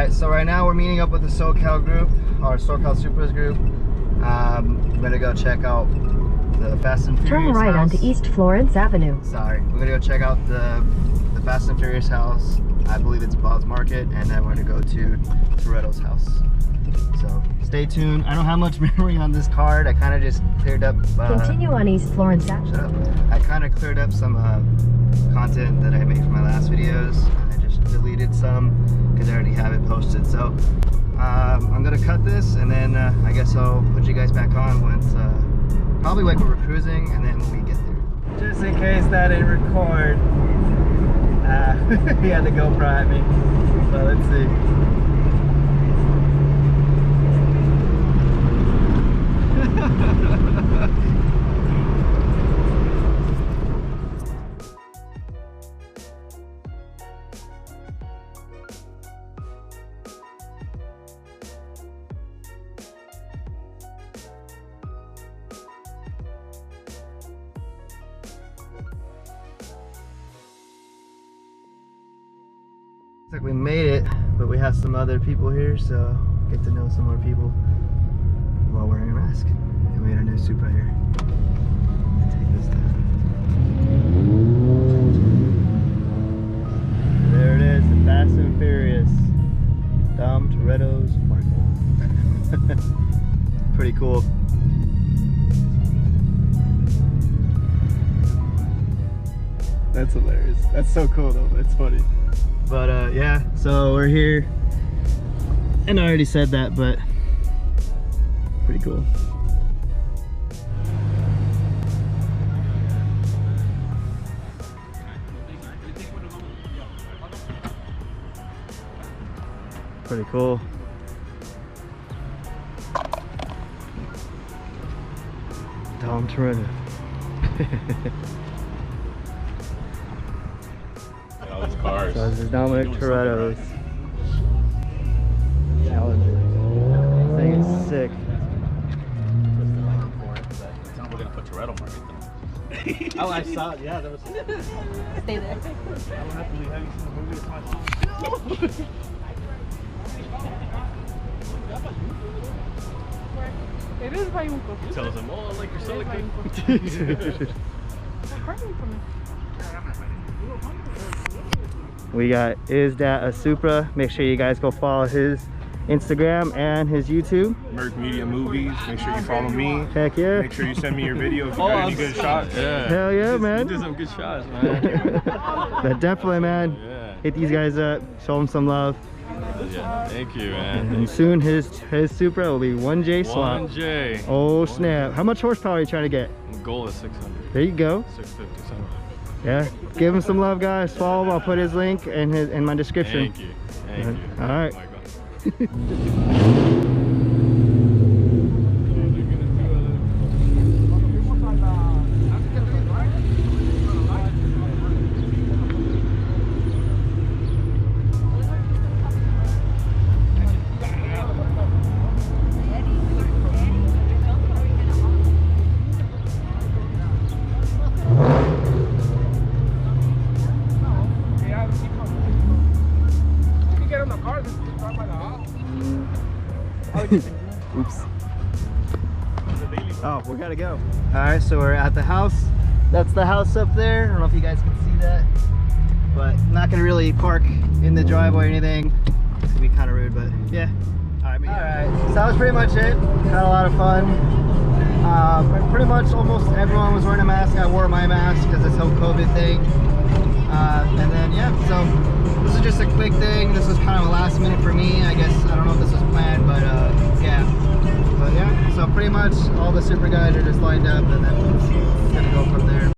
Alright, so right now we're meeting up with the SoCal group, our SoCal Supras group. We're gonna go check out the Fast and Furious Turn right house. onto East Florence Avenue. Sorry, we're gonna go check out the Fast and Furious house. I believe it's Bob's Market, and then we're gonna go to Toretto's house. So stay tuned. I don't have much memory on this card. I kind of just cleared up. Continue on East Florence Avenue. Shut up. I kind of cleared up some content that I made from my last videos, and I just deleted some because I already have it posted. So I'm gonna cut this, and then I guess I'll put you guys back on once probably like when we're cruising, and then when we get there. Just in case that didn't record, he had the GoPro at me. So let's see. Looks like we made it, but we have some other people here, so get to know some more people while wearing a mask. And we had a new Supra here. Take this down. There it is, the Fast and Furious Dom Toretto's Market. Pretty cool. That's hilarious. That's so cool though. It's funny. But yeah, so we're here. And I already said that, but pretty cool. Pretty cool. Dom Toretto. All these cars. So this is Dominic Toretto's Challenger. I think it's sick. We're gonna put Toretto Market though. Oh, I saw it. Yeah, that was. Stay there. I don't have to leave. Have you seen the movie? It's my. Eres baiuco. Tell them, oh, like you're so like We got Is That a Supra? Make sure you guys go follow his Instagram and his YouTube. Merc Media Movies. Make sure you follow me. Heck yeah. Make sure you send me your video if you got any good shots. Yeah. Hell yeah, You man. did some good shots, man. But definitely, man. Yeah. Hit these guys up. Show them some love. Yeah. Thank you, man. And soon his Supra will be 1J slot. 1J. Oh snap. How much horsepower are you trying to get? Goal is 600. There you go. 650, something. Yeah. Give him some love, guys. Follow him. I'll put his link in my description. Thank you. Thank you. All right. Oh my God. Oops. Oh, we gotta go. All right, so we're at the house. That's the house up there. I don't know if you guys can see that, but I'm not gonna really park in the driveway or anything. It's gonna be kind of rude, but yeah. All right, so that was pretty much it. Had a lot of fun. Pretty much almost everyone was wearing a mask. I wore my mask because this whole COVID thing. And then yeah, so this is just a quick thing. This was kind of a last minute for me. I guess I don't know if this was planned, but yeah. But yeah, so pretty much all the Supra guys are just lined up, and then we're gonna go from there.